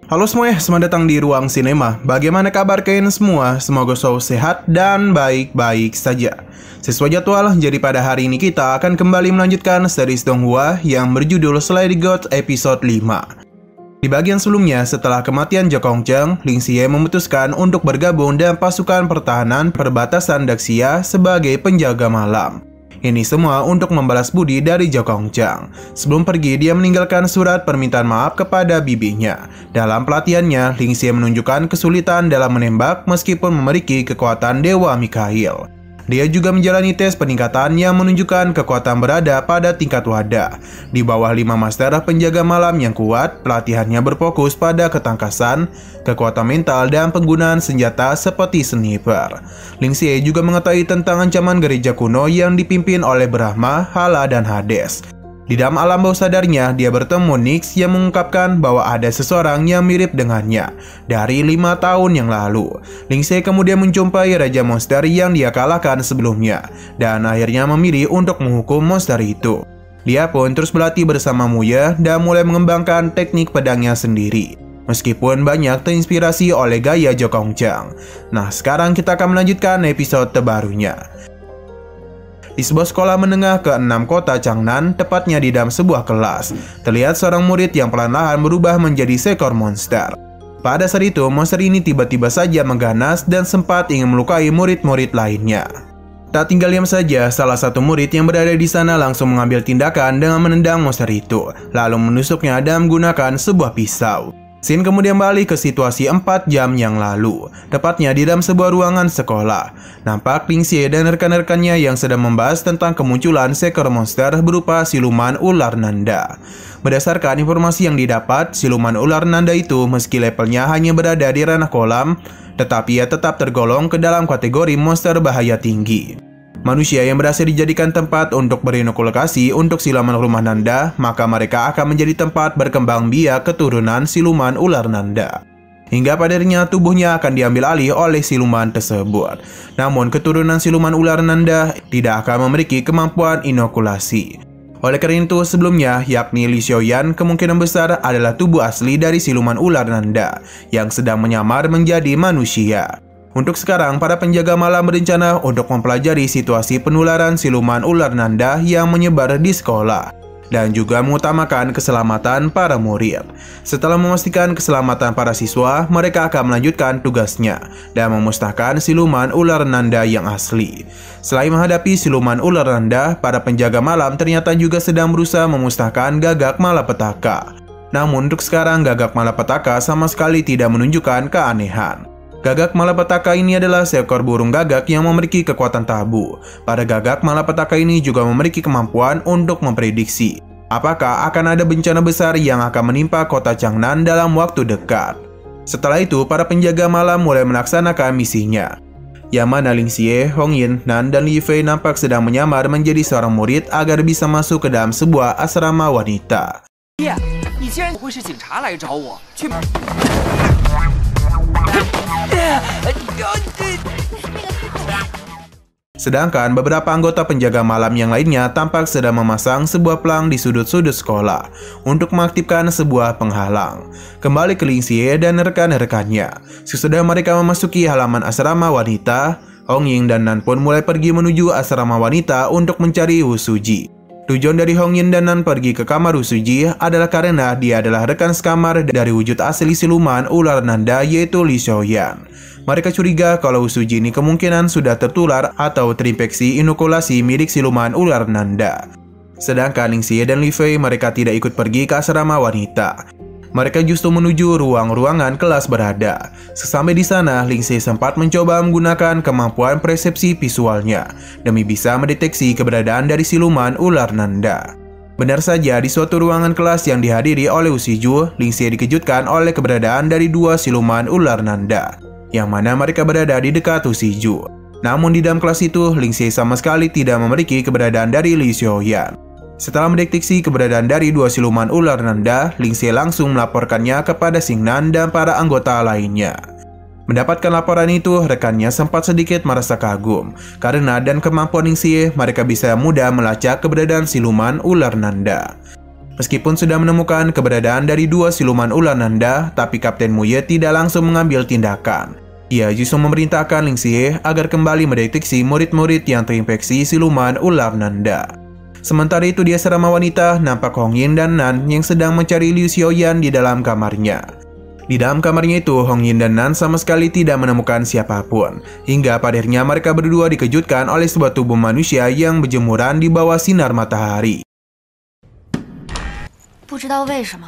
Halo semuanya, selamat datang di Ruang Sinema. Bagaimana kabar kalian semua? Semoga selalu sehat dan baik-baik saja. Sesuai jadwal, jadi pada hari ini kita akan kembali melanjutkan series Donghua yang berjudul Slay the God episode 5. Di bagian sebelumnya, setelah kematian Jokong Cheng, Ling Xie memutuskan untuk bergabung dengan pasukan pertahanan perbatasan Daxia sebagai penjaga malam. Ini semua untuk membalas budi dari Jokong Cheng. Sebelum pergi, dia meninggalkan surat permintaan maaf kepada bibinya. Dalam pelatihannya, Ling Xie menunjukkan kesulitan dalam menembak meskipun memiliki kekuatan Dewa Mikhail. Dia juga menjalani tes peningkatan yang menunjukkan kekuatan berada pada tingkat wadah. Di bawah 5 master penjaga malam yang kuat, pelatihannya berfokus pada ketangkasan, kekuatan mental, dan penggunaan senjata seperti sniper. Ling Xie juga mengetahui tentang ancaman gereja kuno yang dipimpin oleh Brahma, Hala, dan Hades. Di dalam alam bawah sadarnya, dia bertemu Nyx yang mengungkapkan bahwa ada seseorang yang mirip dengannya dari 5 tahun yang lalu. Ling Xie kemudian menjumpai Raja Monster yang dia kalahkan sebelumnya, dan akhirnya memilih untuk menghukum monster itu. Dia pun terus berlatih bersama Muye dan mulai mengembangkan teknik pedangnya sendiri, meskipun banyak terinspirasi oleh gaya Jokong Cheng. Nah, sekarang kita akan melanjutkan episode terbarunya. Di sebuah sekolah menengah ke-6 kota Changnan, tepatnya di dalam sebuah kelas, terlihat seorang murid yang perlahan-lahan berubah menjadi seekor monster. Pada saat itu, monster ini tiba-tiba saja mengganas dan sempat ingin melukai murid-murid lainnya. Tak tinggal diam saja, salah satu murid yang berada di sana langsung mengambil tindakan dengan menendang monster itu, lalu menusuknya dan menggunakan sebuah pisau. Scene kemudian balik ke situasi 4 jam yang lalu, tepatnya di dalam sebuah ruangan sekolah. Nampak Ling Xie dan rekan-rekannya yang sedang membahas tentang kemunculan seekor monster berupa siluman ular nanda. Berdasarkan informasi yang didapat, siluman ular nanda itu meski levelnya hanya berada di ranah kolam, tetapi ia tetap tergolong ke dalam kategori monster bahaya tinggi. Manusia yang berhasil dijadikan tempat untuk berinokulasi untuk siluman rumah nanda, maka mereka akan menjadi tempat berkembang biak keturunan siluman ular nanda. Hingga pada akhirnya tubuhnya akan diambil alih oleh siluman tersebut. Namun keturunan siluman ular nanda tidak akan memiliki kemampuan inokulasi. Oleh karena itu sebelumnya, yakni Li Xiaoyan kemungkinan besar adalah tubuh asli dari siluman ular nanda yang sedang menyamar menjadi manusia. Untuk sekarang, para penjaga malam berencana untuk mempelajari situasi penularan siluman ular nanda yang menyebar di sekolah, dan juga mengutamakan keselamatan para murid. Setelah memastikan keselamatan para siswa, mereka akan melanjutkan tugasnya dan memusnahkan siluman ular nanda yang asli. Selain menghadapi siluman ular nanda, para penjaga malam ternyata juga sedang berusaha memusnahkan Gagak Malapetaka. Namun untuk sekarang, Gagak Malapetaka sama sekali tidak menunjukkan keanehan. Gagak Malapetaka ini adalah seekor burung gagak yang memiliki kekuatan tabu. Pada Gagak Malapetaka ini juga memiliki kemampuan untuk memprediksi apakah akan ada bencana besar yang akan menimpa kota Changnan dalam waktu dekat. Setelah itu, para penjaga malam mulai melaksanakan misinya, yang mana Ling Xie, Hong Yin, Nan, dan Li Fei nampak sedang menyamar menjadi seorang murid agar bisa masuk ke dalam sebuah asrama wanita. Sedangkan beberapa anggota penjaga malam yang lainnya tampak sedang memasang sebuah pelang di sudut-sudut sekolah untuk mengaktifkan sebuah penghalang. Kembali ke Ling Xie dan rekan-rekannya. Sesudah mereka memasuki halaman asrama wanita, Hong Ying dan Nan pun mulai pergi menuju asrama wanita untuk mencari Wu Suji. Tujuan dari Hong Yin dan Nan pergi ke kamar Wu Suji adalah karena dia adalah rekan sekamar dari wujud asli siluman ular nanda, yaitu Li Xiaoyan. Mereka curiga kalau Wu Suji ini kemungkinan sudah tertular atau terinfeksi inokulasi milik siluman ular nanda. Sedangkan Ling Xie dan Li Fei mereka tidak ikut pergi ke asrama wanita. Mereka justru menuju ruangan kelas berada. Sesampai di sana, Ling Xie sempat mencoba menggunakan kemampuan persepsi visualnya demi bisa mendeteksi keberadaan dari siluman ular nanda. Benar saja, di suatu ruangan kelas yang dihadiri oleh Wu Shiju, Ling Xie dikejutkan oleh keberadaan dari 2 siluman ular nanda, yang mana mereka berada di dekat Wu Shiju. Namun di dalam kelas itu, Ling Xie sama sekali tidak memiliki keberadaan dari Li Xiaoyan. Setelah mendeteksi keberadaan dari 2 siluman ular nanda, Ling Xie langsung melaporkannya kepada Xing Nan dan para anggota lainnya. Mendapatkan laporan itu, rekannya sempat sedikit merasa kagum, karena dan kemampuan Ling Xie, mereka bisa mudah melacak keberadaan siluman ular nanda. Meskipun sudah menemukan keberadaan dari dua siluman ular nanda, tapi Kapten Muye tidak langsung mengambil tindakan. Ia justru memerintahkan Ling Xie agar kembali mendeteksi murid-murid yang terinfeksi siluman ular nanda. Sementara itu di asrama wanita, nampak Hong Yin dan Nan yang sedang mencari Liu Xiaoyan di dalam kamarnya. Di dalam kamarnya itu, Hong Yin dan Nan sama sekali tidak menemukan siapapun. Hingga pada akhirnya mereka berdua dikejutkan oleh sebuah tubuh manusia yang berjemuran di bawah sinar matahari. 不知道为什么。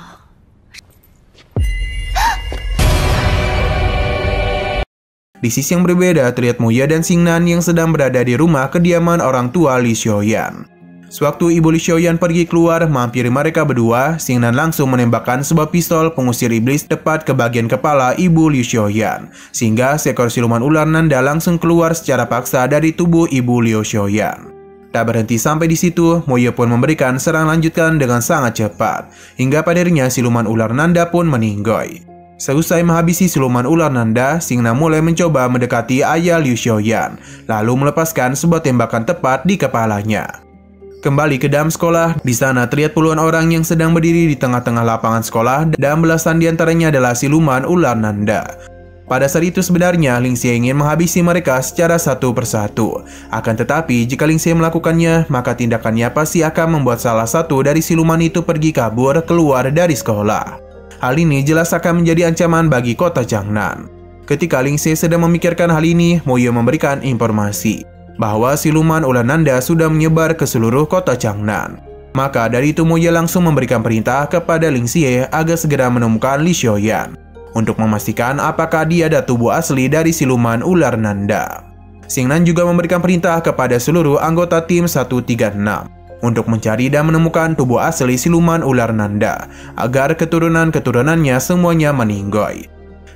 Di sisi yang berbeda, terlihat Muye dan Xingnan yang sedang berada di rumah kediaman orang tua Li Xiaoyan. Sewaktu ibu Li Xiaoyan pergi keluar menghampiri mereka berdua, Xingnan langsung menembakkan sebuah pistol pengusir iblis tepat ke bagian kepala ibu Li Xiaoyan, sehingga seekor siluman ular nanda langsung keluar secara paksa dari tubuh ibu Liu Xiaoyan. Tak berhenti sampai di situ, Muye pun memberikan serangan lanjutan dengan sangat cepat, hingga pada akhirnya siluman ular nanda pun meninggoy. Seusai menghabisi siluman ular nanda, Xingnan mulai mencoba mendekati ayah Liu Xiaoyan, lalu melepaskan sebuah tembakan tepat di kepalanya. Kembali ke dalam sekolah, di sana terlihat puluhan orang yang sedang berdiri di tengah-tengah lapangan sekolah dan belasan diantaranya adalah siluman ular nanda. Pada saat itu sebenarnya Ling Xie ingin menghabisi mereka secara satu persatu. Akan tetapi jika Ling Xie melakukannya, maka tindakannya pasti akan membuat salah satu dari siluman itu pergi kabur keluar dari sekolah. Hal ini jelas akan menjadi ancaman bagi kota Jiangnan. Ketika Ling Xie sedang memikirkan hal ini, Muye memberikan informasi bahwa siluman ular nanda sudah menyebar ke seluruh kota Jiangnan. Maka dari itu Muye langsung memberikan perintah kepada Ling Xie agar segera menemukan Li Xiaoyan untuk memastikan apakah dia ada tubuh asli dari siluman ular nanda. Xingnan juga memberikan perintah kepada seluruh anggota tim 136 untuk mencari dan menemukan tubuh asli siluman ular nanda agar keturunan-keturunannya semuanya meninggoy.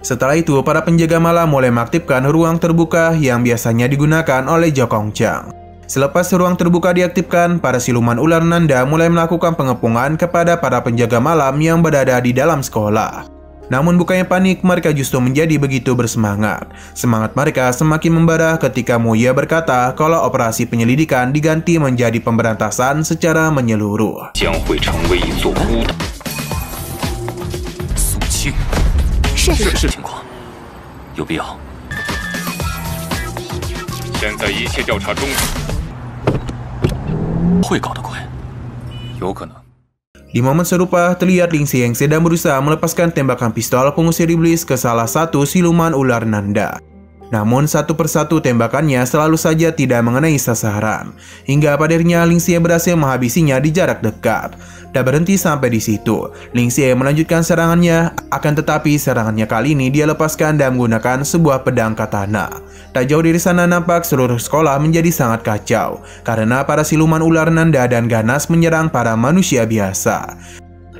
Setelah itu, para penjaga malam mulai mengaktifkan ruang terbuka yang biasanya digunakan oleh Zhou Gongchang. Selepas ruang terbuka diaktifkan, para siluman ular nanda mulai melakukan pengepungan kepada para penjaga malam yang berada di dalam sekolah. Namun bukannya panik, mereka justru menjadi begitu bersemangat. Semangat mereka semakin membara ketika Muye berkata kalau operasi penyelidikan diganti menjadi pemberantasan secara menyeluruh. Di momen serupa, terlihat Ling Xie yang sedang berusaha melepaskan tembakan pistol pengusir iblis ke salah satu siluman ular nanda. Namun satu persatu tembakannya selalu saja tidak mengenai sasaran. Hingga pada akhirnya Ling Xie berhasil menghabisinya di jarak dekat. Tak berhenti sampai di situ, Ling Xie melanjutkan serangannya, akan tetapi serangannya kali ini dia lepaskan dan menggunakan sebuah pedang katana. Tak jauh dari sana nampak seluruh sekolah menjadi sangat kacau, karena para siluman ular nanda dan ganas menyerang para manusia biasa.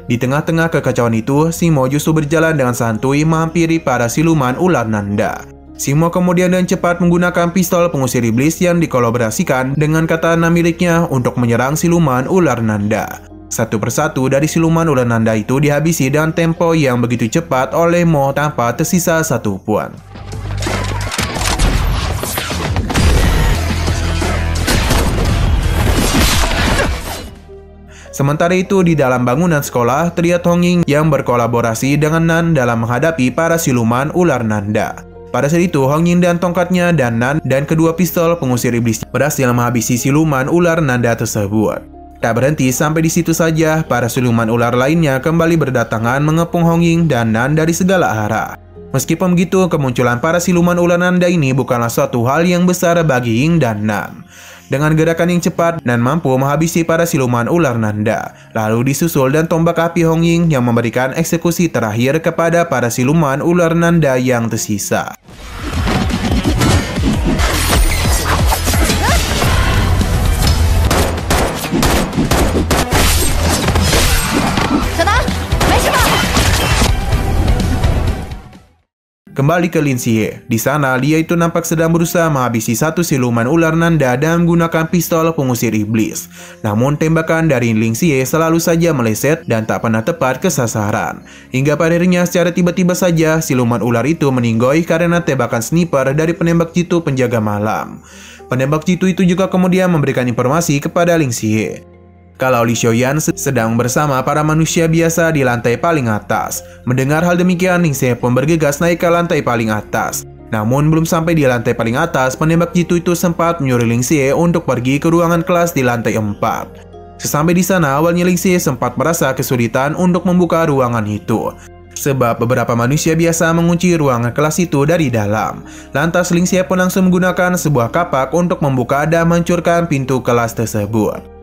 Di tengah-tengah kekacauan itu, Simo justru berjalan dengan santuy menghampiri para siluman ular nanda. Simo kemudian dengan cepat menggunakan pistol pengusir iblis yang dikolaborasikan dengan katana miliknya untuk menyerang siluman ular nanda. Satu persatu dari siluman ular nanda itu dihabisi dengan tempo yang begitu cepat oleh Mo tanpa tersisa satupun. Sementara itu di dalam bangunan sekolah terlihat Hong Ying yang berkolaborasi dengan Nan dalam menghadapi para siluman ular nanda. Pada saat itu Hong Ying dan tongkatnya dan Nan dan kedua pistol pengusir iblis berhasil menghabisi siluman ular nanda tersebut. Tak berhenti sampai di situ saja, para siluman ular lainnya kembali berdatangan mengepung Hong Ying dan Nan dari segala arah. Meskipun begitu, kemunculan para siluman ular nanda ini bukanlah suatu hal yang besar bagi Ying dan Nan. Dengan gerakan yang cepat, Nan mampu menghabisi para siluman ular nanda. Lalu disusul dan tombak api Hong Ying yang memberikan eksekusi terakhir kepada para siluman ular nanda yang tersisa. Kembali ke Lin Xie. Di sana, dia itu nampak sedang berusaha menghabisi satu siluman ular nanda dan menggunakan pistol pengusir iblis. Namun tembakan dari Lin Xie selalu saja meleset dan tak pernah tepat ke sasaran. Hingga pada akhirnya secara tiba-tiba saja siluman ular itu meninggoy karena tembakan sniper dari penembak jitu penjaga malam. Penembak jitu itu juga kemudian memberikan informasi kepada Lin Xie. kalau Li Xiaoyan sedang bersama para manusia biasa di lantai paling atas. Mendengar hal demikian, Ling Xie pun bergegas naik ke lantai paling atas. Namun belum sampai di lantai paling atas, penembak jitu itu sempat menyuruh Ling Xie untuk pergi ke ruangan kelas di lantai 4. Sesampai di sana, awalnya Ling Xie sempat merasa kesulitan untuk membuka ruangan itu, sebab beberapa manusia biasa mengunci ruangan kelas itu dari dalam. Lantas Ling Xie pun langsung menggunakan sebuah kapak untuk membuka dan menghancurkan pintu kelas tersebut.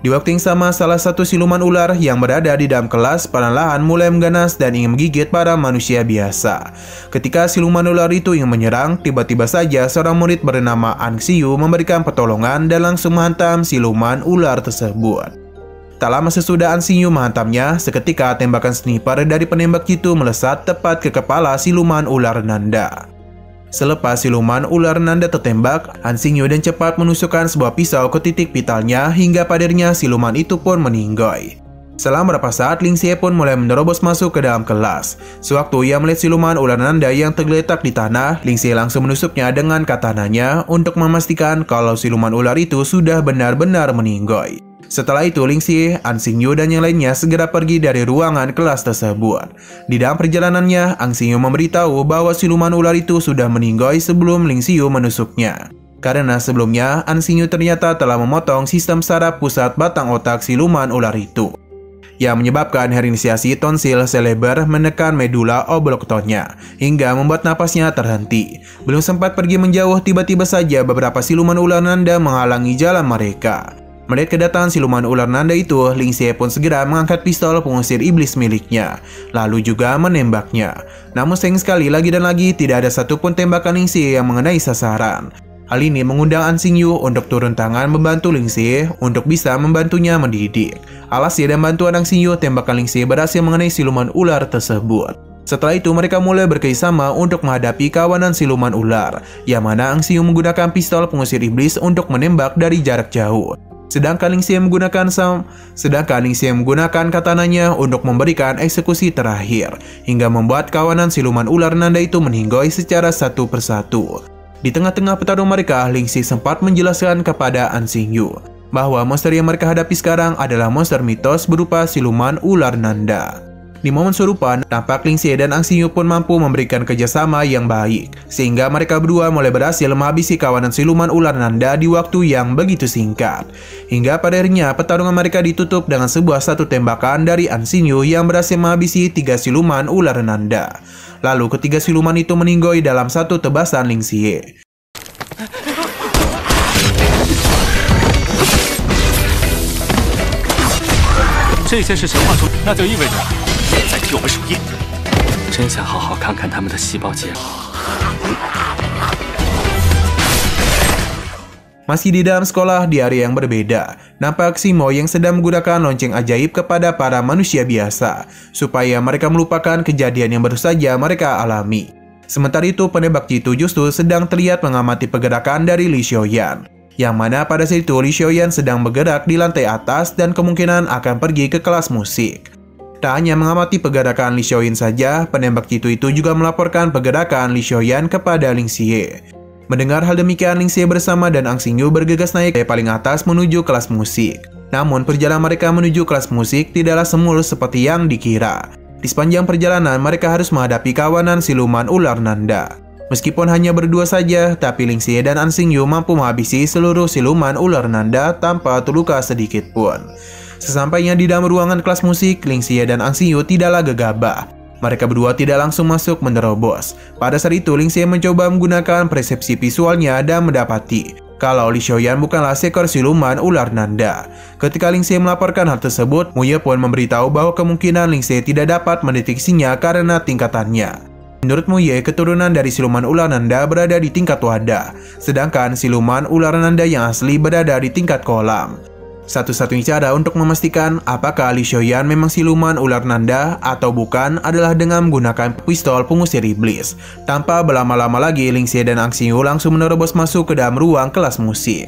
Di waktu yang sama, salah satu siluman ular yang berada di dalam kelas perlahan mulai mengganas dan ingin menggigit para manusia biasa. Ketika siluman ular itu ingin menyerang, tiba-tiba saja seorang murid bernama An Xiyu memberikan pertolongan dan langsung menghantam siluman ular tersebut. Tak lama sesudah An Xiyu menghantamnya, seketika tembakan sniper dari penembak itu melesat tepat ke kepala siluman ular Nanda. Selepas siluman ular Nanda tertembak, Han Xingyu dan cepat menusukkan sebuah pisau ke titik vitalnya hingga padarnya siluman itu pun meninggoy. Setelah beberapa saat, Ling Xie pun mulai menerobos masuk ke dalam kelas. Sewaktu ia melihat siluman ular Nanda yang tergeletak di tanah, Ling Xie langsung menusuknya dengan katananya untuk memastikan kalau siluman ular itu sudah benar-benar meninggoy. Setelah itu, Ling Xie, An Xingyu, dan yang lainnya segera pergi dari ruangan kelas tersebut. Di dalam perjalanannya, An Xingyu memberitahu bahwa siluman ular itu sudah meninggoy sebelum Ling Xie menusuknya. Karena sebelumnya, An Xingyu ternyata telah memotong sistem saraf pusat batang otak siluman ular itu, yang menyebabkan herinisiasi tonsil seleber menekan medula oblongatonya, hingga membuat napasnya terhenti. Belum sempat pergi menjauh, tiba-tiba saja beberapa siluman ular Nanda menghalangi jalan mereka. Melihat kedatangan siluman ular Nanda itu, Ling Xie pun segera mengangkat pistol pengusir iblis miliknya, lalu juga menembaknya. Namun sayang sekali, lagi dan lagi tidak ada satupun tembakan Ling Xie yang mengenai sasaran. Hal ini mengundang An Xingyu untuk turun tangan membantu Ling Xie untuk bisa membantunya mendidik. Alhasil dan bantuan An Xingyu, tembakan Ling Xie berhasil mengenai siluman ular tersebut. Setelah itu mereka mulai bekerjasama untuk menghadapi kawanan siluman ular, yang mana An Xingyu menggunakan pistol pengusir iblis untuk menembak dari jarak jauh. Sedangkan Ling Xie menggunakan katananya untuk memberikan eksekusi terakhir, hingga membuat kawanan siluman ular Nanda itu meninggoy secara satu persatu. Di tengah-tengah pertarungan mereka, Ling Xie sempat menjelaskan kepada An Xingyu bahwa monster yang mereka hadapi sekarang adalah monster mitos berupa siluman ular Nanda. Di momen serupa, tampak Ling Xie dan An Xingyu pun mampu memberikan kerjasama yang baik, sehingga mereka berdua mulai berhasil menghabisi kawanan siluman ular Nanda di waktu yang begitu singkat. Hingga pada akhirnya, pertarungan mereka ditutup dengan satu tembakan dari An Xingyu yang berhasil menghabisi 3 siluman ular Nanda. Lalu ketiga siluman itu meninggoy dalam satu tebasan Ling Xie. 这些是神话中，那就意味着在替我们守夜。真想好好看看他们的细胞结构。 Masih di dalam sekolah di area yang berbeda, nampak Simo yang sedang menggunakan lonceng ajaib kepada para manusia biasa, supaya mereka melupakan kejadian yang baru saja mereka alami. Sementara itu, penembak jitu justru sedang terlihat mengamati pergerakan dari Li Xiaoyan, yang mana pada saat itu Li Xiaoyan sedang bergerak di lantai atas dan kemungkinan akan pergi ke kelas musik. Tak hanya mengamati pergerakan Li Xiaoyan saja, penembak jitu itu juga melaporkan pergerakan Li Xiaoyan kepada Ling Xie. Mendengar hal demikian, Ling Xie bersama dan An Xingyu bergegas naik ke paling atas menuju kelas musik. Namun perjalanan mereka menuju kelas musik tidaklah semulus seperti yang dikira. Di sepanjang perjalanan mereka harus menghadapi kawanan siluman ular Nanda. Meskipun hanya berdua saja, tapi Ling Xie dan An Xingyu mampu menghabisi seluruh siluman ular Nanda tanpa terluka sedikit pun. Sesampainya di dalam ruangan kelas musik, Ling Xie dan An Xingyu tidaklah gegabah. Mereka berdua tidak langsung masuk menerobos. Pada saat itu, Ling Xie mencoba menggunakan persepsi visualnya dan mendapati kalau Li Xiaoyan bukanlah seekor siluman ular Nanda. Ketika Ling Xie melaporkan hal tersebut, Mu Ye pun memberitahu bahwa kemungkinan Ling Xie tidak dapat mendeteksinya karena tingkatannya. Menurut Mu Ye, keturunan dari siluman ular Nanda berada di tingkat wadah, sedangkan siluman ular Nanda yang asli berada di tingkat kolam. Satu-satunya cara untuk memastikan apakah Li Xiaoyan memang siluman ular Nanda atau bukan adalah dengan menggunakan pistol pengusir iblis. Tanpa berlama-lama lagi, Ling Xie dan An Xingyu langsung menerobos masuk ke dalam ruang kelas musik.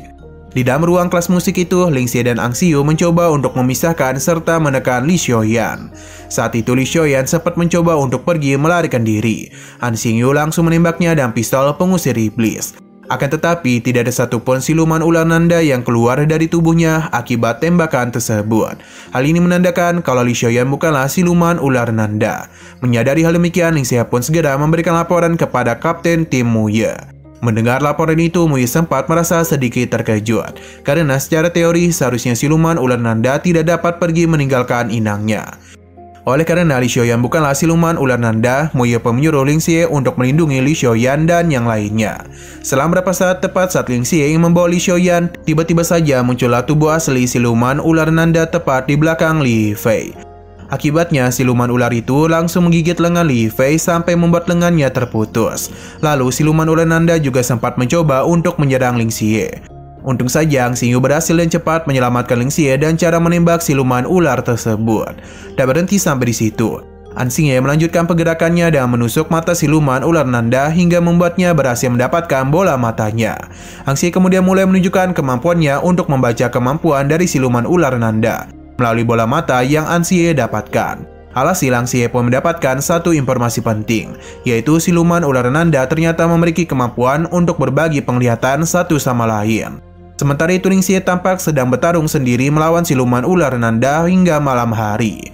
Di dalam ruang kelas musik itu, Ling Xie dan An Xingyu mencoba untuk memisahkan serta menekan Li Xiaoyan. Saat itu Li Xiaoyan sempat mencoba untuk pergi melarikan diri. An Xingyu langsung menembaknya dengan pistol pengusir iblis. Akan tetapi, tidak ada satupun siluman ular nanda yang keluar dari tubuhnya akibat tembakan tersebut. Hal ini menandakan kalau Li Xiaoyan bukanlah siluman ular nanda. Menyadari hal demikian, Ling Xie pun segera memberikan laporan kepada Kapten Tim Muye. Mendengar laporan itu, Muye sempat merasa sedikit terkejut, karena secara teori seharusnya siluman ular nanda tidak dapat pergi meninggalkan inangnya. Oleh karena Li Xiaoyan bukanlah siluman ular nanda, Muye pun menyuruh Ling Xie untuk melindungi Li Xiaoyan dan yang lainnya. Selang beberapa saat, tepat saat Ling Xie ingin membawa Li Xiaoyan, tiba-tiba saja muncullah tubuh asli siluman ular nanda tepat di belakang Li Fei. Akibatnya, siluman ular itu langsung menggigit lengan Li Fei sampai membuat lengannya terputus. Lalu, siluman ular nanda juga sempat mencoba untuk menyerang Ling Xie. Untung saja, Ang Xingyu berhasil dan cepat menyelamatkan Ling Xie dan cara menembak siluman ular tersebut. Tak berhenti sampai di situ. Ang Xingyu melanjutkan pergerakannya dengan menusuk mata siluman ular nanda hingga membuatnya berhasil mendapatkan bola matanya. Ang Xingyu kemudian mulai menunjukkan kemampuannya untuk membaca kemampuan dari siluman ular nanda melalui bola mata yang Ang Xingyu dapatkan. Alhasil, Ang Xingyu pun mendapatkan satu informasi penting, yaitu siluman ular nanda ternyata memiliki kemampuan untuk berbagi penglihatan satu sama lain. Sementara itu, Ling Xie tampak sedang bertarung sendiri melawan siluman ular nanda hingga malam hari.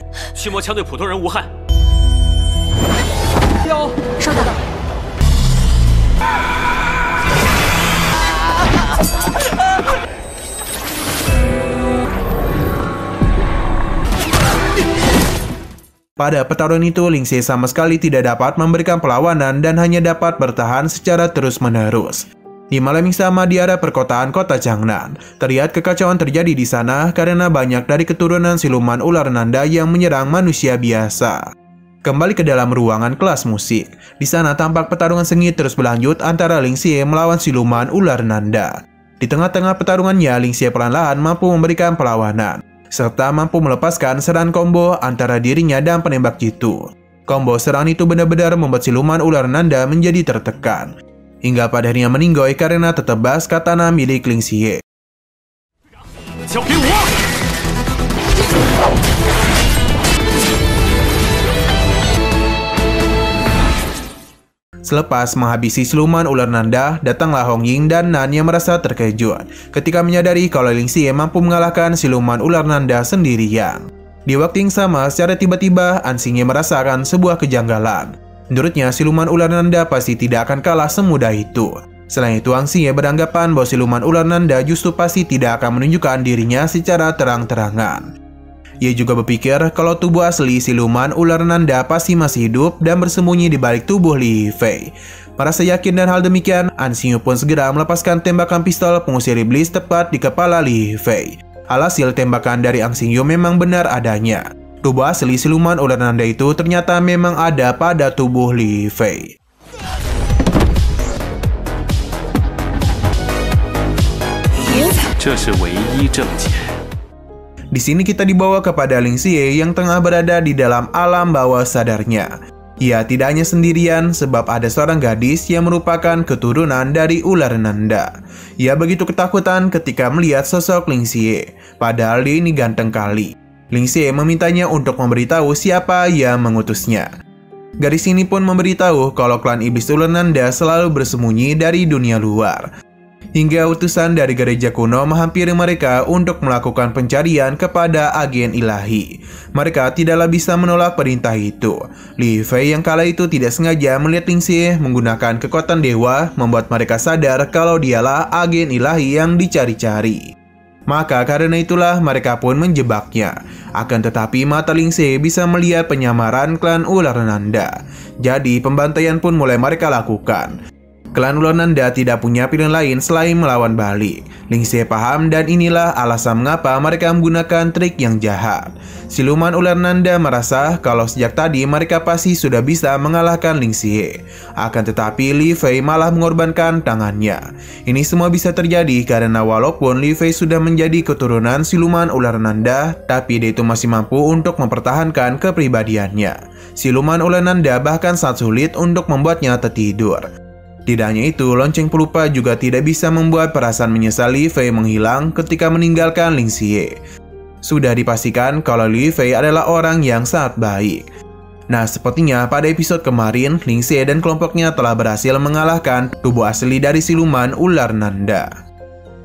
Pada pertarungan itu, Ling Xie sama sekali tidak dapat memberikan perlawanan dan hanya dapat bertahan secara terus-menerus. Di malam yang sama di area perkotaan kota Changnan, terlihat kekacauan terjadi di sana karena banyak dari keturunan siluman ular nanda yang menyerang manusia biasa. Kembali ke dalam ruangan kelas musik. Di sana tampak pertarungan sengit terus berlanjut antara Ling Xie melawan siluman ular nanda. Di tengah-tengah pertarungannya, Ling Xie perlahan-lahan mampu memberikan perlawanan, serta mampu melepaskan serangan combo antara dirinya dan penembak jitu. Combo serangan itu benar-benar membuat siluman ular nanda menjadi tertekan, hingga pada akhirnya meninggoy karena tertebas katana milik Ling Xie. Selepas menghabisi siluman ular nanda, datanglah Hong Ying dan Nan yang merasa terkejut ketika menyadari kalau Ling Xie mampu mengalahkan siluman ular nanda sendirian. Di waktu yang sama, secara tiba-tiba, Ang Xingyu merasakan sebuah kejanggalan. Menurutnya, siluman ular nanda pasti tidak akan kalah semudah itu. Selain itu, Ang Xingyu beranggapan bahwa siluman ular nanda justru pasti tidak akan menunjukkan dirinya secara terang-terangan. Ia juga berpikir kalau tubuh asli siluman ular nanda pasti masih hidup dan bersembunyi di balik tubuh Li Fei. Merasa yakin dan hal demikian, Ang Xingyu pun segera melepaskan tembakan pistol pengusir iblis tepat di kepala Li Fei. Alhasil, tembakan dari Ang Xingyu memang benar adanya. Tubuh asli siluman ular nanda itu ternyata memang ada pada tubuh Li Fei. Di sini kita dibawa kepada Ling Xie yang tengah berada di dalam alam bawah sadarnya. Ia tidak hanya sendirian sebab ada seorang gadis yang merupakan keturunan dari ular nanda. Ia begitu ketakutan ketika melihat sosok Ling Xie, padahal dia ini ganteng kali. Ling Xie memintanya untuk memberitahu siapa yang mengutusnya. Gadis ini pun memberitahu kalau klan iblis ular nanda selalu bersembunyi dari dunia luar. Hingga utusan dari gereja kuno menghampiri mereka untuk melakukan pencarian kepada agen ilahi. Mereka tidaklah bisa menolak perintah itu. Li Fei yang kala itu tidak sengaja melihat Ling Xie menggunakan kekuatan dewa, membuat mereka sadar kalau dialah agen ilahi yang dicari-cari. Maka karena itulah mereka pun menjebaknya. Akan tetapi mata Ling Xie bisa melihat penyamaran klan ular nanda. Jadi pembantaian pun mulai mereka lakukan. Klan ular nanda tidak punya pilihan lain selain melawan balik. Ling Xie paham dan inilah alasan mengapa mereka menggunakan trik yang jahat. Siluman ular nanda merasa kalau sejak tadi mereka pasti sudah bisa mengalahkan Ling Xie. Akan tetapi Li Fei malah mengorbankan tangannya. Ini semua bisa terjadi karena walaupun Li Fei sudah menjadi keturunan siluman ular nanda, tapi dia itu masih mampu untuk mempertahankan kepribadiannya. Siluman ular nanda bahkan sangat sulit untuk membuatnya tertidur. Tidak hanya itu, lonceng pelupa juga tidak bisa membuat perasaan menyesal Li Fei menghilang ketika meninggalkan Ling Xie. Sudah dipastikan kalau Li Fei adalah orang yang sangat baik. Nah, sepertinya pada episode kemarin, Ling Xie dan kelompoknya telah berhasil mengalahkan tubuh asli dari siluman ular Nanda.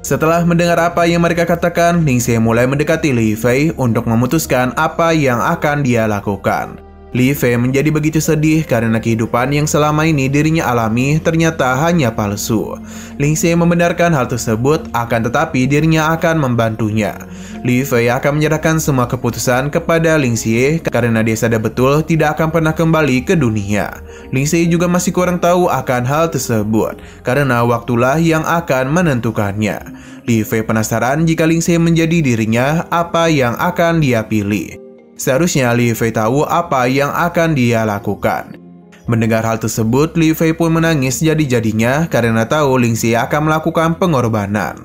Setelah mendengar apa yang mereka katakan, Ling Xie mulai mendekati Li Fei untuk memutuskan apa yang akan dia lakukan. Li Fei menjadi begitu sedih karena kehidupan yang selama ini dirinya alami ternyata hanya palsu. Ling Xie membenarkan hal tersebut, akan tetapi dirinya akan membantunya. Li Fei akan menyerahkan semua keputusan kepada Ling Xie karena dia sadar betul tidak akan pernah kembali ke dunia. Ling Xie juga masih kurang tahu akan hal tersebut karena waktulah yang akan menentukannya. Li Fei penasaran jika Ling Xie menjadi dirinya, apa yang akan dia pilih. Seharusnya Li Fei tahu apa yang akan dia lakukan. Mendengar hal tersebut, Li Fei pun menangis jadi-jadinya karena tahu Ling Xie akan melakukan pengorbanan.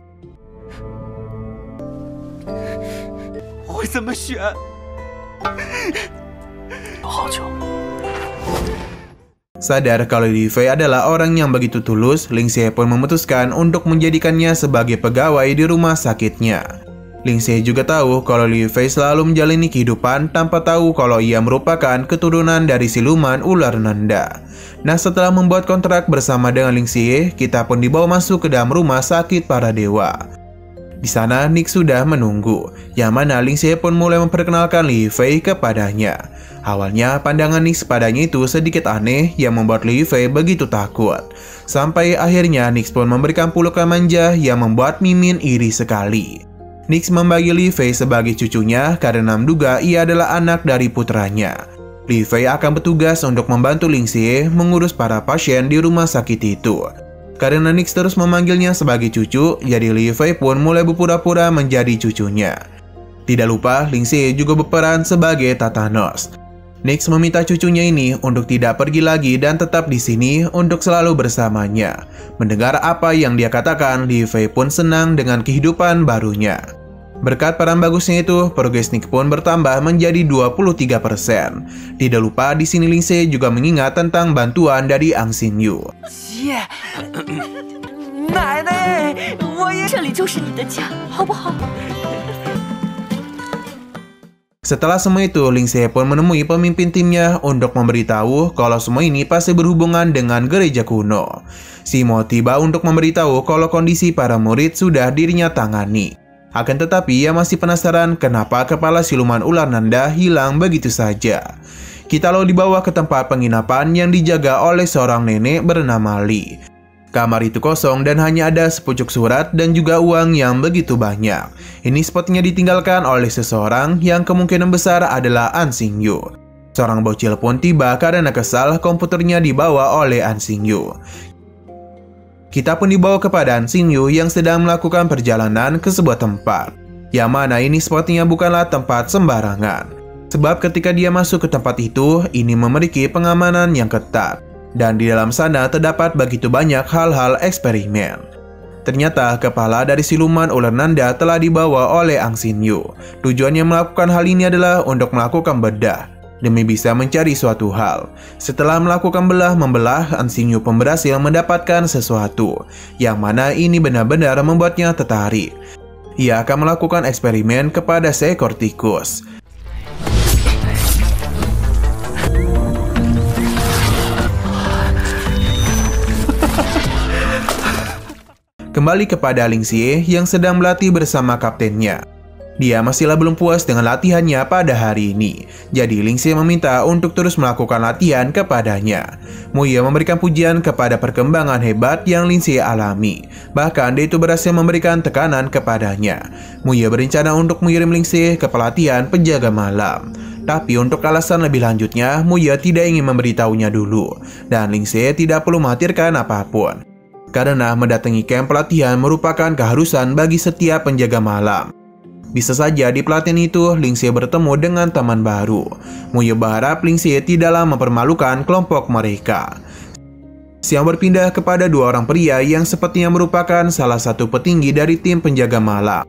Sadar kalau Li Fei adalah orang yang begitu tulus, Ling Xie pun memutuskan untuk menjadikannya sebagai pegawai di rumah sakitnya. Ling Xie juga tahu kalau Li Fei selalu menjalani kehidupan tanpa tahu kalau ia merupakan keturunan dari siluman ular Nanda. Nah, setelah membuat kontrak bersama dengan Ling Xie, kita pun dibawa masuk ke dalam rumah sakit para dewa. Di sana, Nick sudah menunggu, yang mana Ling Xie pun mulai memperkenalkan Li Fei kepadanya. Awalnya, pandangan Nick padanya itu sedikit aneh yang membuat Li Fei begitu takut. Sampai akhirnya Nick pun memberikan pelukan manja yang membuat Mimin iri sekali. Nix membagi Li Fei sebagai cucunya karena menduga ia adalah anak dari putranya. Li Fei akan bertugas untuk membantu Ling Xie mengurus para pasien di rumah sakit itu. Karena Nix terus memanggilnya sebagai cucu, jadi Li Fei pun mulai berpura-pura menjadi cucunya. Tidak lupa, Ling Xie juga berperan sebagai Tatanos. Nix meminta cucunya ini untuk tidak pergi lagi dan tetap di sini untuk selalu bersamanya. Mendengar apa yang dia katakan, Li Fei pun senang dengan kehidupan barunya. Berkat peran bagusnya itu, progres Nick pun bertambah menjadi 23%. Tidak lupa di sini Ling Xie juga mengingat tentang bantuan dari Ang Xin Yu. Setelah semua itu, Ling Xie pun menemui pemimpin timnya untuk memberitahu kalau semua ini pasti berhubungan dengan gereja kuno. Si Mo tiba untuk memberitahu kalau kondisi para murid sudah dirinya tangani. Akan tetapi ia masih penasaran kenapa kepala siluman ular Nanda hilang begitu saja. Kita lalu dibawa ke tempat penginapan yang dijaga oleh seorang nenek bernama Li. Kamar itu kosong dan hanya ada sepucuk surat dan juga uang yang begitu banyak. Ini sepertinya ditinggalkan oleh seseorang yang kemungkinan besar adalah An Xin Yu. Seorang bocil pun tiba karena kesal komputernya dibawa oleh An Xin Yu. Kita pun dibawa kepada An Xin Yu yang sedang melakukan perjalanan ke sebuah tempat, yang mana ini sepertinya bukanlah tempat sembarangan. Sebab ketika dia masuk ke tempat itu, ini memiliki pengamanan yang ketat, dan di dalam sana terdapat begitu banyak hal-hal eksperimen. Ternyata kepala dari siluman ular Nanda telah dibawa oleh Ang Xin Yu. Tujuannya melakukan hal ini adalah untuk melakukan bedah demi bisa mencari suatu hal. Setelah melakukan belah-membelah, An Xin Yu pun berhasil mendapatkan sesuatu, yang mana ini benar-benar membuatnya tertarik. Ia akan melakukan eksperimen kepada seekor tikus. Kembali kepada Ling Xie yang sedang berlatih bersama kaptennya. Dia masihlah belum puas dengan latihannya pada hari ini. Jadi Ling Xie meminta untuk terus melakukan latihan kepadanya. Mu Ye memberikan pujian kepada perkembangan hebat yang Ling Xie alami. Bahkan dia itu berhasil memberikan tekanan kepadanya. Mu Ye berencana untuk mengirim Ling Xie ke pelatihan penjaga malam. Tapi untuk alasan lebih lanjutnya, Mu Ye tidak ingin memberitahunya dulu. Dan Ling Xie tidak perlu mengkhawatirkan apapun. Karena mendatangi camp pelatihan merupakan keharusan bagi setiap penjaga malam. Bisa saja di pelatihan itu, Ling Xie bertemu dengan teman baru. Mu Ye berharap Ling Xie tidaklah mempermalukan kelompok mereka. Siang berpindah kepada dua orang pria yang sepertinya merupakan salah satu petinggi dari tim penjaga malam,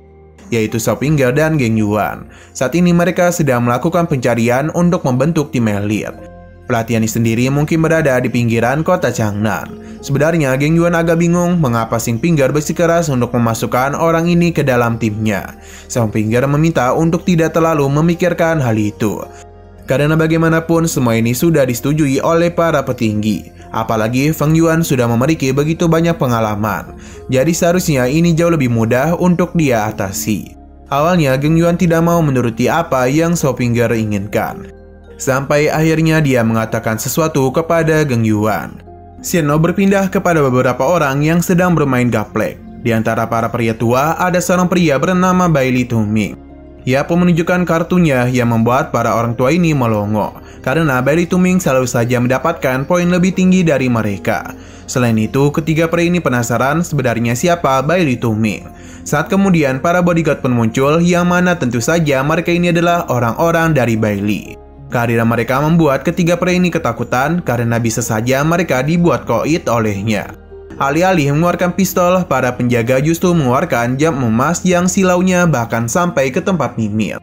yaitu Xiao Pingger dan Geng Yuan. Saat ini mereka sedang melakukan pencarian untuk membentuk tim elit. Pelatihan ini sendiri mungkin berada di pinggiran kota Changnan. Sebenarnya Geng Yuan agak bingung mengapa Xiao Pingger bersikeras untuk memasukkan orang ini ke dalam timnya. Xiao Pingger meminta untuk tidak terlalu memikirkan hal itu. Karena bagaimanapun semua ini sudah disetujui oleh para petinggi. Apalagi Feng Yuan sudah memiliki begitu banyak pengalaman. Jadi seharusnya ini jauh lebih mudah untuk dia atasi. Awalnya Geng Yuan tidak mau menuruti apa yang Shao Finger inginkan. Sampai akhirnya dia mengatakan sesuatu kepada Geng Yuan. Xian Lo berpindah kepada beberapa orang yang sedang bermain gaplek. Di antara para pria tua ada seorang pria bernama Bai Li Tuming. Ia pun menunjukkan kartunya yang membuat para orang tua ini melongo. Karena Bai Li Tuming selalu saja mendapatkan poin lebih tinggi dari mereka. Selain itu, ketiga pria ini penasaran sebenarnya siapa Bai Li Tuming. Saat kemudian para bodyguard pun muncul, yang mana tentu saja mereka ini adalah orang-orang dari Bai Li. Kehadiran mereka membuat ketiga pria ini ketakutan karena bisa saja mereka dibuat koit olehnya. Alih-alih mengeluarkan pistol, para penjaga justru mengeluarkan jam emas yang silaunya bahkan sampai ke tempat Mimir.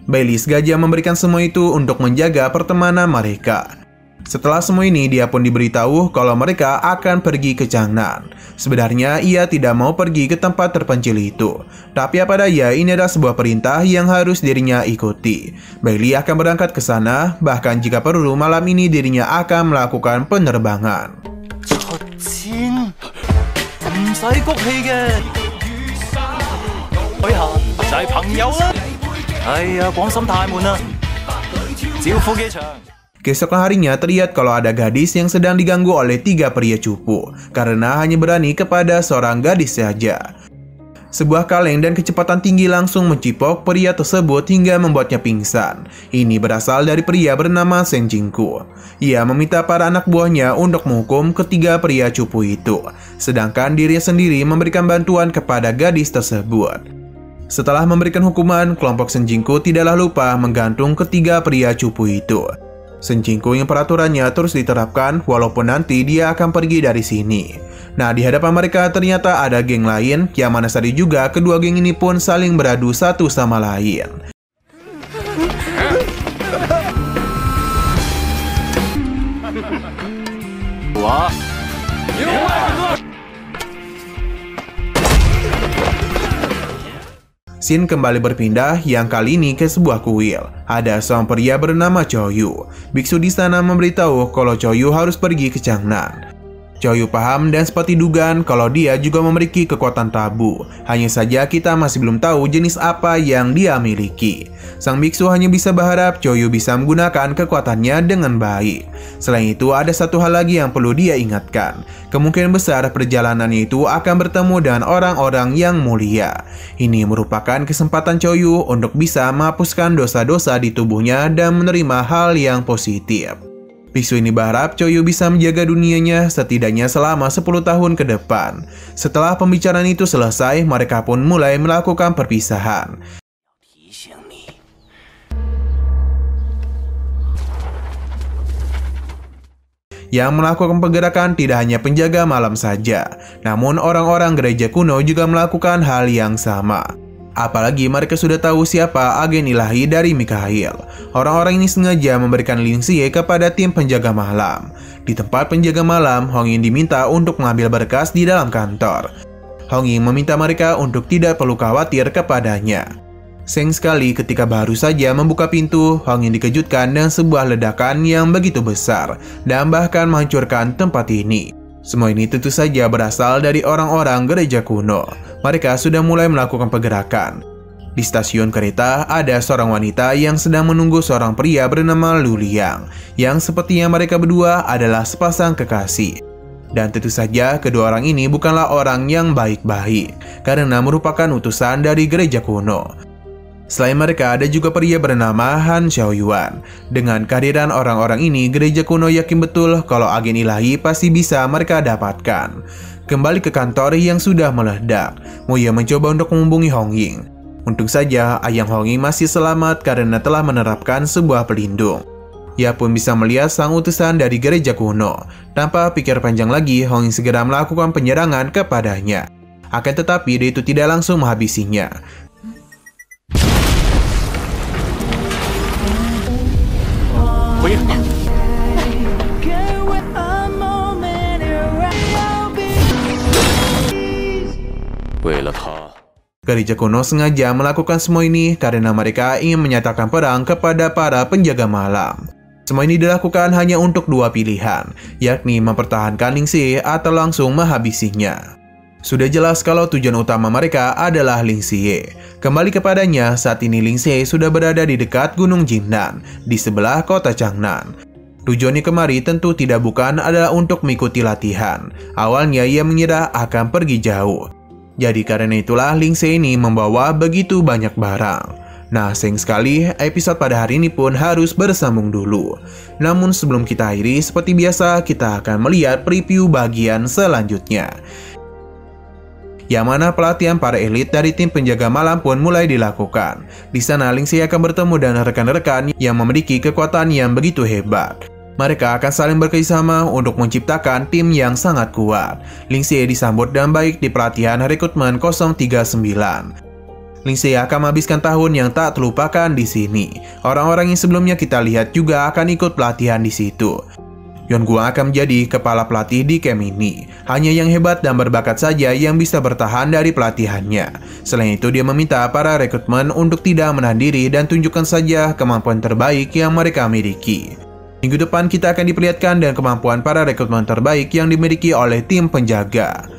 Bai Li sengaja memberikan semua itu untuk menjaga pertemanan mereka. Setelah semua ini, dia pun diberitahu kalau mereka akan pergi ke Changnan. Sebenarnya ia tidak mau pergi ke tempat terpencil itu. Tapi apa daya, ini adalah sebuah perintah yang harus dirinya ikuti. Bai Li akan berangkat ke sana, bahkan jika perlu malam ini dirinya akan melakukan penerbangan. 唔使谷氣嘅，旅行就係朋友啦。哎呀，廣深太悶啦，招呼機場。 Keesokan harinya terlihat kalau ada gadis yang sedang diganggu oleh tiga pria cupu karena hanya berani kepada seorang gadis saja. Sebuah kaleng dan kecepatan tinggi langsung mencipok pria tersebut hingga membuatnya pingsan. Ini berasal dari pria bernama Shen Jingku. Ia meminta para anak buahnya untuk menghukum ketiga pria cupu itu, sedangkan dirinya sendiri memberikan bantuan kepada gadis tersebut. Setelah memberikan hukuman, kelompok Shen Jingku tidaklah lupa menggantung ketiga pria cupu itu. Shen Jingku yang peraturannya terus diterapkan walaupun nanti dia akan pergi dari sini. Nah, di hadapan mereka ternyata ada geng lain, yang mana tadi juga kedua geng ini pun saling beradu satu sama lain. Wah. Scene kembali berpindah, yang kali ini ke sebuah kuil. Ada seorang pria bernama Chou Yu. Biksu di sana memberitahu kalau Chou Yu harus pergi ke Changnan. Chou Yu paham dan seperti dugaan kalau dia juga memiliki kekuatan tabu. Hanya saja kita masih belum tahu jenis apa yang dia miliki. Sang biksu hanya bisa berharap Chou Yu bisa menggunakan kekuatannya dengan baik. Selain itu ada satu hal lagi yang perlu dia ingatkan. Kemungkinan besar perjalanannya itu akan bertemu dengan orang-orang yang mulia. Ini merupakan kesempatan Chou Yu untuk bisa menghapuskan dosa-dosa di tubuhnya dan menerima hal yang positif. Biksu ini berharap Chou Yu bisa menjaga dunianya setidaknya selama 10 tahun ke depan. Setelah pembicaraan itu selesai, mereka pun mulai melakukan perpisahan. Yang melakukan pergerakan tidak hanya penjaga malam saja, namun orang-orang gereja kuno juga melakukan hal yang sama. Apalagi mereka sudah tahu siapa agen ilahi dari Mikhail. Orang-orang ini sengaja memberikan Ling Xie kepada tim penjaga malam. Di tempat penjaga malam, Hong Ying diminta untuk mengambil berkas di dalam kantor. Hong Ying meminta mereka untuk tidak perlu khawatir kepadanya. Sayang sekali ketika baru saja membuka pintu, Hong Ying dikejutkan dengan sebuah ledakan yang begitu besar dan bahkan menghancurkan tempat ini. Semua ini tentu saja berasal dari orang-orang gereja kuno. Mereka sudah mulai melakukan pergerakan. Di stasiun kereta, ada seorang wanita yang sedang menunggu seorang pria bernama Lu Liang, yang sepertinya mereka berdua adalah sepasang kekasih. Dan tentu saja kedua orang ini bukanlah orang yang baik-baik, karena merupakan utusan dari gereja kuno. Selain mereka, ada juga pria bernama Han Xiaoyuan. Dengan kehadiran orang-orang ini, gereja kuno yakin betul kalau agen ilahi pasti bisa mereka dapatkan. Kembali ke kantor yang sudah meledak, Moya mencoba untuk menghubungi Hong Ying. Untung saja ayang Hong Ying masih selamat karena telah menerapkan sebuah pelindung. Ia pun bisa melihat sang utusan dari gereja kuno. Tanpa pikir panjang lagi, Hong Ying segera melakukan penyerangan kepadanya. Akan tetapi dia itu tidak langsung menghabisinya. Gereja kuno sengaja melakukan semua ini karena mereka ingin menyatakan perang kepada para penjaga malam. Semua ini dilakukan hanya untuk dua pilihan, yakni mempertahankan Ling Xie atau langsung menghabisinya. Sudah jelas kalau tujuan utama mereka adalah Ling Xie. Kembali kepadanya, saat ini Ling Xie sudah berada di dekat Gunung Jinnan, di sebelah kota Changnan. Tujuannya kemari tentu tidak bukan adalah untuk mengikuti latihan. Awalnya ia mengira akan pergi jauh. Jadi karena itulah Ling Xie ini membawa begitu banyak barang. Nah, sayang sekali episode pada hari ini pun harus bersambung dulu. Namun sebelum kita akhiri, seperti biasa kita akan melihat preview bagian selanjutnya. Yang mana pelatihan para elit dari tim penjaga malam pun mulai dilakukan. Di sana Ling Xie akan bertemu dengan rekan-rekan yang memiliki kekuatan yang begitu hebat. Mereka akan saling bekerjasama untuk menciptakan tim yang sangat kuat. Ling Xie disambut dengan baik di pelatihan rekrutmen 039. Ling Xie akan menghabiskan tahun yang tak terlupakan di sini. Orang-orang yang sebelumnya kita lihat juga akan ikut pelatihan di situ. Yon Guang akan menjadi kepala pelatih di camp ini. Hanya yang hebat dan berbakat saja yang bisa bertahan dari pelatihannya. Selain itu, dia meminta para rekrutmen untuk tidak menahan diri dan tunjukkan saja kemampuan terbaik yang mereka miliki. Minggu depan kita akan diperlihatkan dengan kemampuan para rekrutmen terbaik yang dimiliki oleh tim penjaga.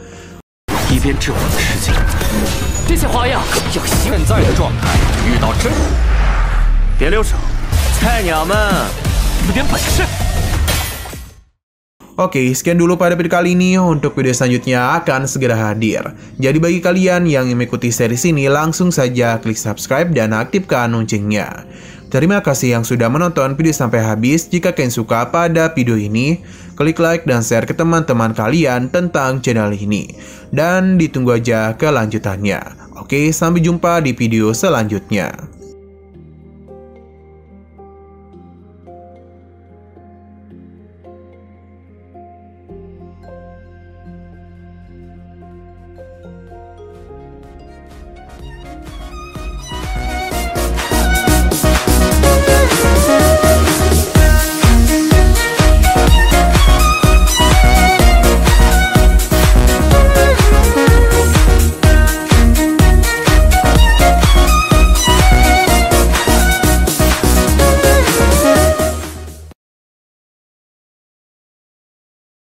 Oke, sekian dulu pada video kali ini. Untuk video selanjutnya akan segera hadir. Jadi bagi kalian yang ingin mengikuti series ini, langsung saja klik subscribe dan aktifkan loncengnya. Terima kasih yang sudah menonton video sampai habis. Jika kalian suka pada video ini, klik like dan share ke teman-teman kalian tentang channel ini. Dan ditunggu aja kelanjutannya. Oke, sampai jumpa di video selanjutnya.